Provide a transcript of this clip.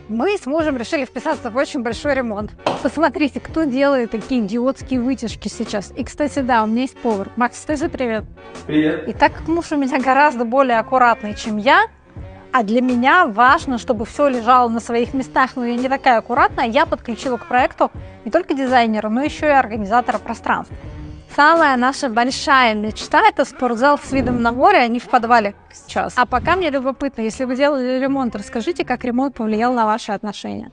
Мы с мужем решили вписаться в очень большой ремонт. Посмотрите, кто делает такие идиотские вытяжки сейчас. И, кстати, да, у меня есть повар. Макс, скажи привет. Привет. И так как муж у меня гораздо более аккуратный, чем я, а для меня важно, чтобы все лежало на своих местах, но я не такая аккуратная, я подключила к проекту не только дизайнера, но еще и организатора пространств. Самая наша большая мечта – это спортзал с видом на море, а не в подвале сейчас. А пока мне любопытно, если вы делали ремонт, расскажите, как ремонт повлиял на ваши отношения.